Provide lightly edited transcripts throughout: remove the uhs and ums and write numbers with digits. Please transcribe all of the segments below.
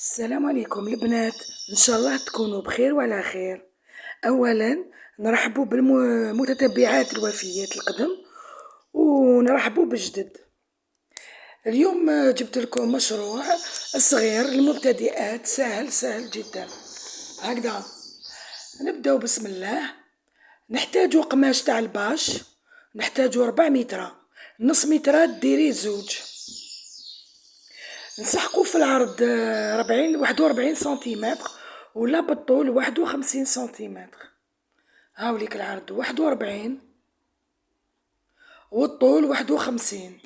السلام عليكم البنات، ان شاء الله تكونوا بخير وعلى خير. اولا نرحبوا بالمتتبعات الوفيات القدم ونرحبوا بالجدد. اليوم جبت لكم مشروع صغير للمبتدئات، سهل جدا. هكذا نبداو بسم الله. نحتاجو قماش تاع الباش، نحتاجو 4 متر، نص متر ديري زوج. نسحقو في العرض 41 سنتيمتر، ولا بالطول 51 سنتيمتر. هاوليك العرض 41 والطول 51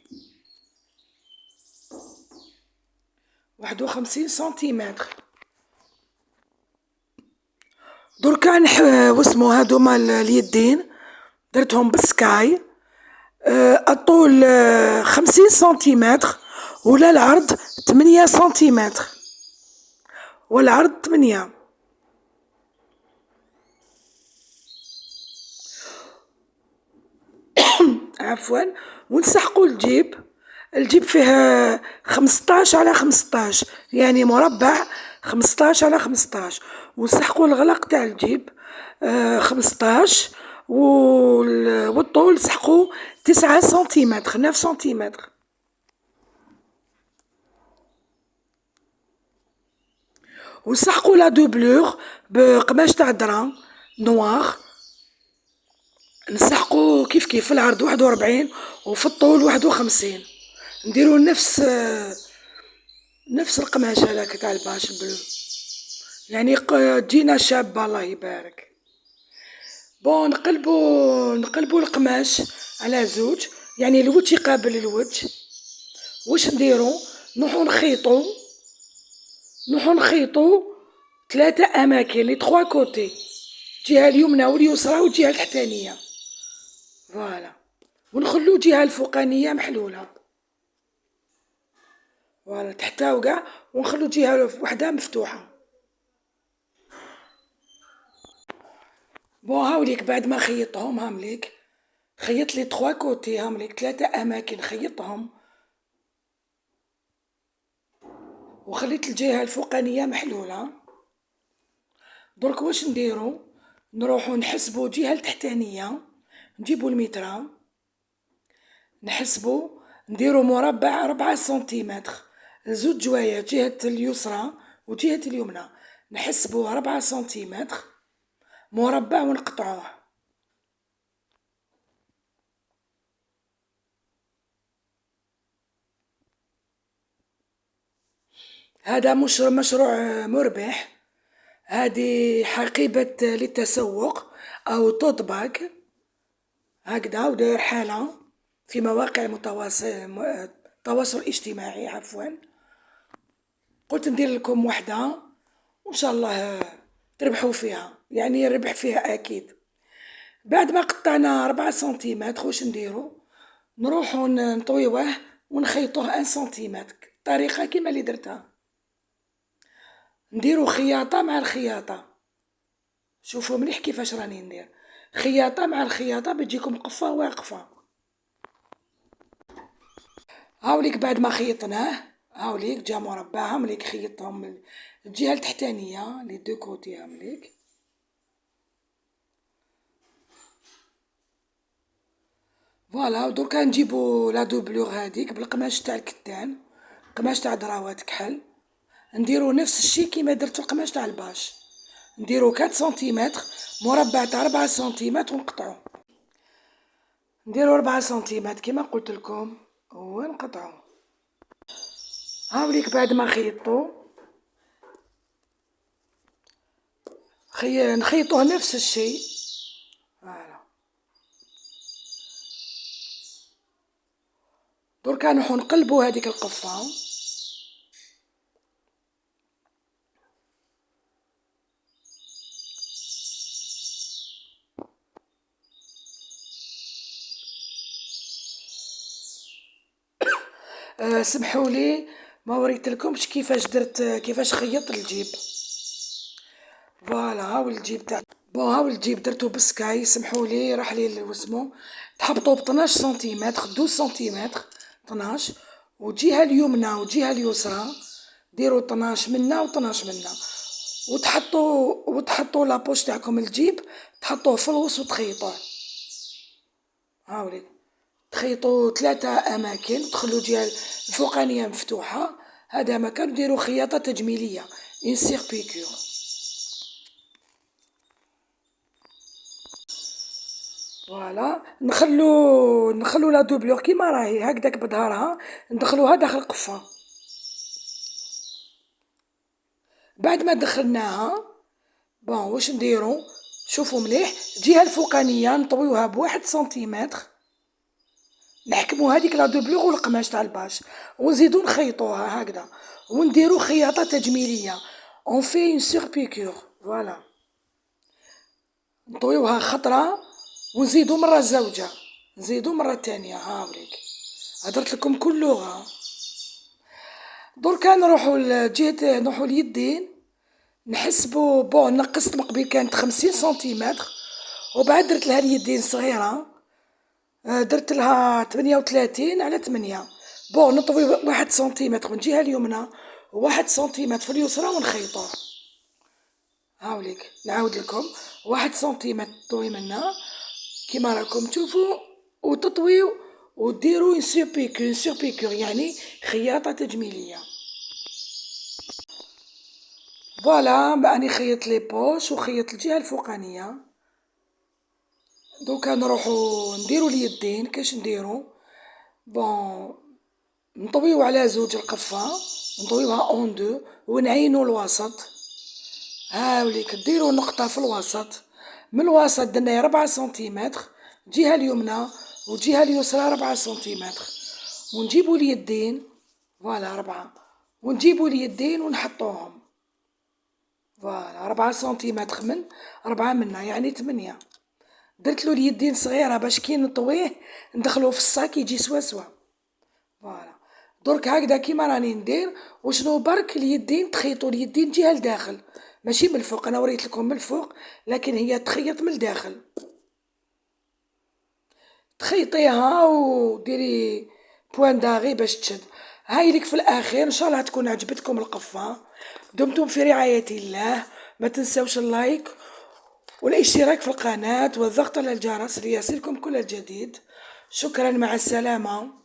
سنتيمتر. دركا واسمو هادوما اليدين درتهم بالسكاي. الطول 50 سنتيمتر، ولا العرض 8 سنتيمتر، والعرض 8. عفوا. ونسحقوا الجيب فيه 15 على 15، يعني مربع 15 على 15. ونسحقوا الغلق تاع الجيب 15، والطول سحقوا 9 سنتيمتر، 9 سنتيمتر. وسحقوا لا دوبلور بقماش تاع درا نوار. نسحقوا كيف في العرض 41 وفي الطول 51. نديروا نفس القماش هذاك تاع الباش بلو، يعني تجينا شابة الله يبارك. بون نقلبوا القماش على زوج، يعني الوجه يقابل الوجه. واش نديروا؟ نروحوا نخيطوا 3 اماكن، لي 3 كوتي، الجهه اليمنى واليسرى والجهه التحتانيه. فوالا. ونخلو الجهه الفوقانيه محلوله، فوالا تحتها وكاع، ونخلو جهه وحده مفتوحه. بون هاوليك بعد ما خيطهم، هامليك خيط لي 3 كوتي، هامليك 3 اماكن خيطهم، وخليت الجهه الفوقانيه محلوله. درك واش نديرو؟ نروحو نحسبو الجهه التحتانيه، نجيبو المتر، نحسبو، نديرو مربع 4 سنتيمتر، زوج جوايات، جهة اليسرى وجهة اليمنى. نحسبو 4 سنتيمتر مربع ونقطعوه. هذا مش مشروع مربح، هذه حقيبة للتسوق أو توت. هكذا وداير حالة في مواقع التواصل الاجتماعي. عفوا، قلت ندير لكم وحدة وان شاء الله تربحوا فيها، يعني الربح فيها اكيد. بعد ما قطعنا 4 سنتيمتر واش نديرو؟ نروحو نطويوه ونخيطوه 1 سنتيمتر، طريقة كيما اللي درتها. نديرو خياطة مع الخياطة، شوفوا مليح كيفاش راني ندير خياطة مع الخياطة، بتجيكم قفة واقفة. هاوليك بعد ما خيطناه، هاوليك جا مربع، هاوليك خيطهم الجهة التحتانية لي دو كوتي، هاوليك. فوالا. ودركا نجيبو لا دوبلور هاديك بالقماش تاع الكتان، قماش تاع دراوات كحل. نديرو نفس الشي كيما درتو القماش تاع الباش، نديرو 4 سنتيمتر، مربع تاع 4 سنتيمتر ونقطعو. نديرو 4 سنتيمتر كيما قلت لكم ونقطعو. هاوليك بعد ما خيطو نخيطوه نفس الشي. فوالا. دركا نروحو نقلبو هاديك القفة، سمحولي ما وريتلكمش كيفاش درت، كيفاش خيطت الجيب. فوالا. هاو الجيب تاع هاو الجيب درتو بسكاي، سمحولي راح لي واسمو. تحبطو ب 12 سنتيمتر، 12 سنتيمتر، 12. والجهة اليمنى والجهة اليسرى ديروا 12 منا و12 منا، وتحطوا لابوش تاعكم الجيب، تحطوه في الوسط وتخيطوه. هاوليك تخيطوا 3 اماكن، تخلوا الجهه الفوقانيه مفتوحه، هذا مكان ديروا خياطه تجميليه، اون سيربيكور. فوالا نخلو لا دوبلور كيما راهي هكداك بظهرها، ندخلوها داخل القفة. بعد ما دخلناها، بون واش نديرو؟ شوفوا مليح، الجهة الفوقانية نطويوها ب1 سنتيمتر، نحكمو هاديك لا دوبلور والقماش تاع الباش، ونزيدو نخيطوها هكذا، ونديرو خياطة تجميلية، اون في اون سيربيكور. فوالا نطويوها خطرة ونزيدو مرة زوجة، نزيدو مرة تانية. هاوليك هدرت لكم كل لغة. دركا نروحو اليدين، نحسبو بون نقصت مقبل كانت 50 سنتيمتر، وبعد درت لها اليدين صغيرة، درت لها 38 على 8. بون نطوي 1 سنتيمتر من الجهة اليمنى، و1 سنتيمتر في اليسرى ونخيطوه. هاوليك نعاود لكم، 1 سنتيمتر تطوي منا كيما راكم تشوفوا، وتطويو وديروا اون سيربيكور يعني خياطة تجميلية. فوالا راني خيطت لي بوش وخيطت الجهة الفوقانية. دوكا نروحو نديرو اليدين. كاش نديرو؟ بون نطويو على زوج القفة، نطويوها اون دو ونعينو الوسط. هاوليك ديرو نقطة في الوسط، من الوسط درناه 4 سنتيمتر الجهة اليمنى، والجهة اليسرى 4 سنتيمتر، ونجيبو اليدين. فوالا 4، ونجيبو اليدين ونحطوهم. فوالا 4 سنتيمتر من 4 منا يعني 8. درتلو اليدين صغيرة باش كي نطويه ندخلوه في الصاك يجي سوا سوا. فوالا درك هكدا كيما راني ندير. وشنو برك اليدين تخيطوا اليدين جهة لداخل، ماشي من الفوق. انا وريت لكم من الفوق، لكن هي تخيط من الداخل. تخيطيها وديري بوان داغي باش تشد. هايليك في الاخير ان شاء الله تكون عجبتكم القفة. دمتم في رعاية الله. ما تنسوش اللايك والاشتراك في القناة والضغط على الجرس ليصلكم كل جديد. شكرا، مع السلامة.